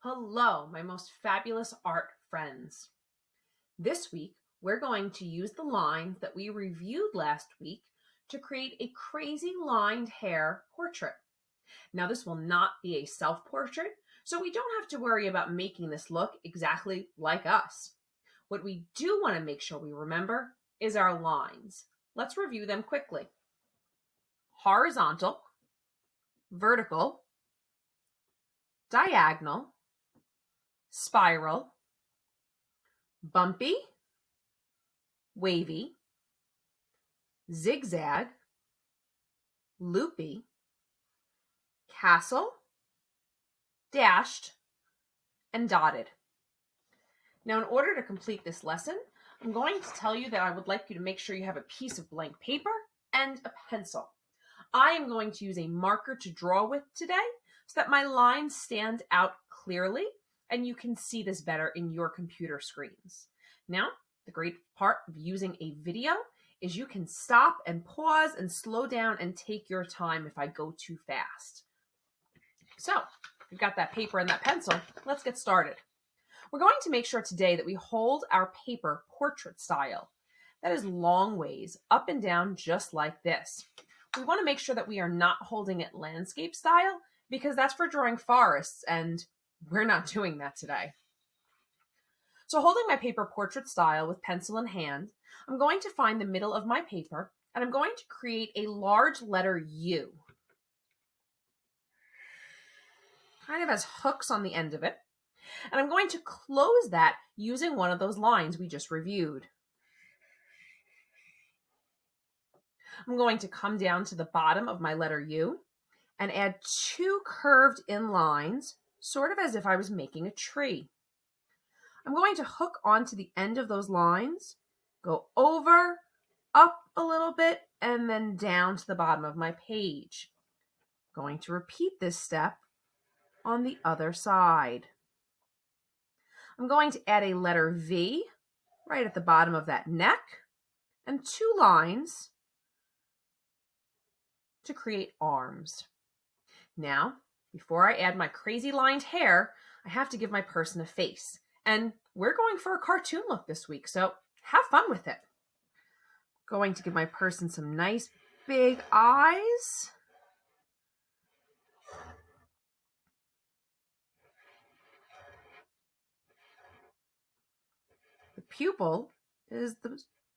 Hello, my most fabulous art friends. This week, we're going to use the lines that we reviewed last week to create a crazy lined hair portrait. Now, this will not be a self-portrait, so we don't have to worry about making this look exactly like us. What we do want to make sure we remember is our lines. Let's review them quickly. Horizontal, vertical, diagonal, spiral, bumpy, wavy, zigzag, loopy, castle, dashed, and dotted. Now, in order to complete this lesson, I'm going to tell you that I would like you to make sure you have a piece of blank paper and a pencil. I am going to use a marker to draw with today so that my lines stand out clearly and you can see this better in your computer screens. Now, the great part of using a video is you can stop and pause and slow down and take your time if I go too fast. So, we've got that paper and that pencil. Let's get started. We're going to make sure today that we hold our paper portrait style. That is long ways up and down just like this. We want to make sure that we are not holding it landscape style because that's for drawing forests and we're not doing that today. So holding my paper portrait style with pencil in hand, I'm going to find the middle of my paper and I'm going to create a large letter U. Kind of has hooks on the end of it. And I'm going to close that using one of those lines we just reviewed. I'm going to come down to the bottom of my letter U and add two curved in lines, sort of as if I was making a tree. I'm going to hook onto the end of those lines, go over, up a little bit, and then down to the bottom of my page. I'm going to repeat this step on the other side. I'm going to add a letter V right at the bottom of that neck and two lines to create arms. Now, before I add my crazy lined hair, I have to give my person a face. And we're going for a cartoon look this week, so have fun with it. Going to give my person some nice big eyes. The pupil is the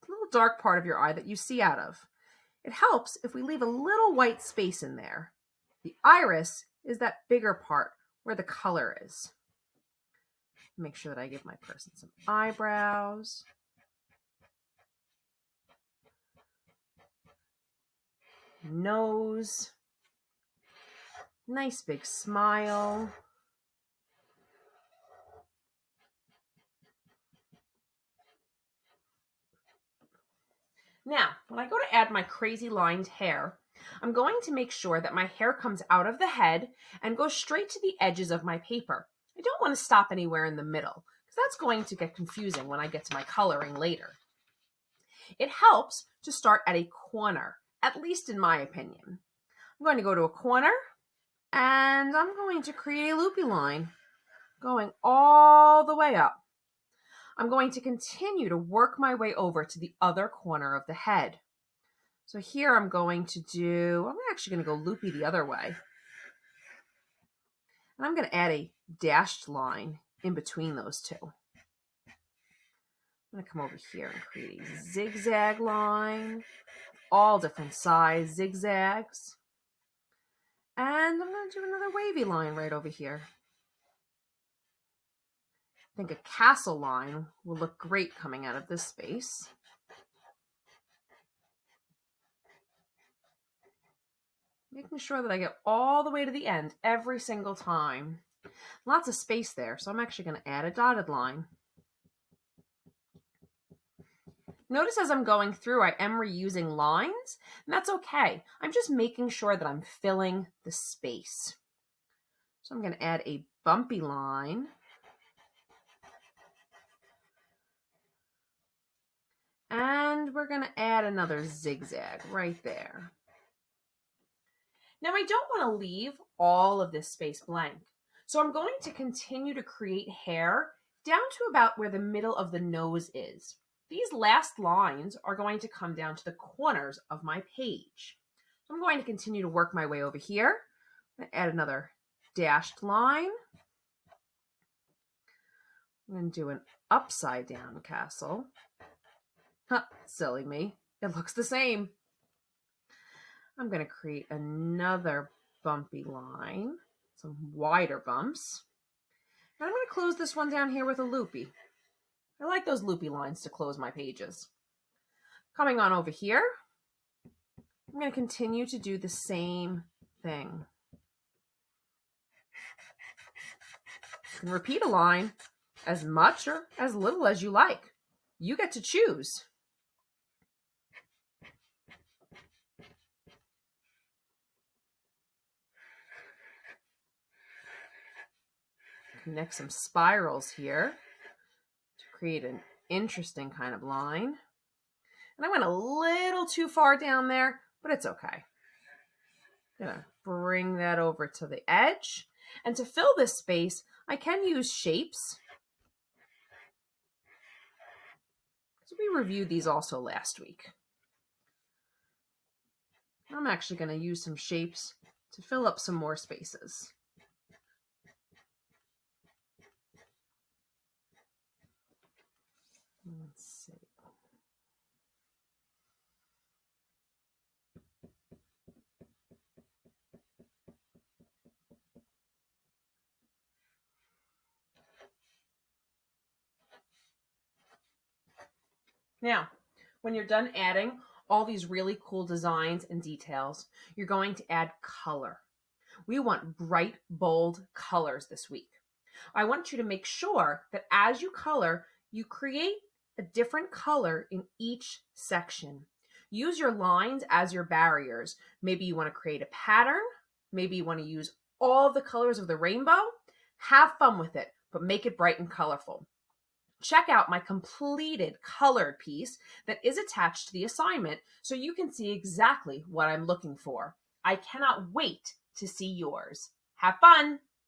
little dark part of your eye that you see out of. It helps if we leave a little white space in there. The iris is that bigger part where the color is. Make sure that I give my person some eyebrows. Nose. Nice big smile. Now, when I go to add my crazy lined hair, I'm going to make sure that my hair comes out of the head and goes straight to the edges of my paper. I don't want to stop anywhere in the middle because that's going to get confusing when I get to my coloring later. It helps to start at a corner, at least in my opinion. I'm going to go to a corner and I'm going to create a loopy line going all the way up. I'm going to continue to work my way over to the other corner of the head. So here I'm actually going to go loopy the other way. And I'm going to add a dashed line in between those two. I'm going to come over here and create a zigzag line, all different size zigzags. And I'm going to do another wavy line right over here. I think a castle line will look great coming out of this space. Making sure that I get all the way to the end every single time. Lots of space there, so I'm actually going to add a dotted line. Notice as I'm going through, I am reusing lines, and that's okay. I'm just making sure that I'm filling the space. So I'm going to add a bumpy line. And we're going to add another zigzag right there. Now I don't want to leave all of this space blank. So I'm going to continue to create hair down to about where the middle of the nose is. These last lines are going to come down to the corners of my page. So I'm going to continue to work my way over here. I'm going to add another dashed line. I'm going to do an upside down castle. Huh, silly me. It looks the same. I'm going to create another bumpy line, some wider bumps. And I'm going to close this one down here with a loopy. I like those loopy lines to close my pages. Coming on over here, I'm going to continue to do the same thing. You can repeat a line as much or as little as you like. You get to choose. Connect some spirals here to create an interesting kind of line. And I went a little too far down there, but it's okay. I'm going to bring that over to the edge. And to fill this space, I can use shapes. So we reviewed these also last week. I'm actually going to use some shapes to fill up some more spaces. Let's see. Now, when you're done adding all these really cool designs and details, you're going to add color. We want bright, bold colors this week. I want you to make sure that as you color, you create a different color in each section. Use your lines as your barriers. Maybe you want to create a pattern. Maybe you want to use all the colors of the rainbow. Have fun with it, but make it bright and colorful. Check out my completed colored piece that is attached to the assignment so you can see exactly what I'm looking for. I cannot wait to see yours. Have fun!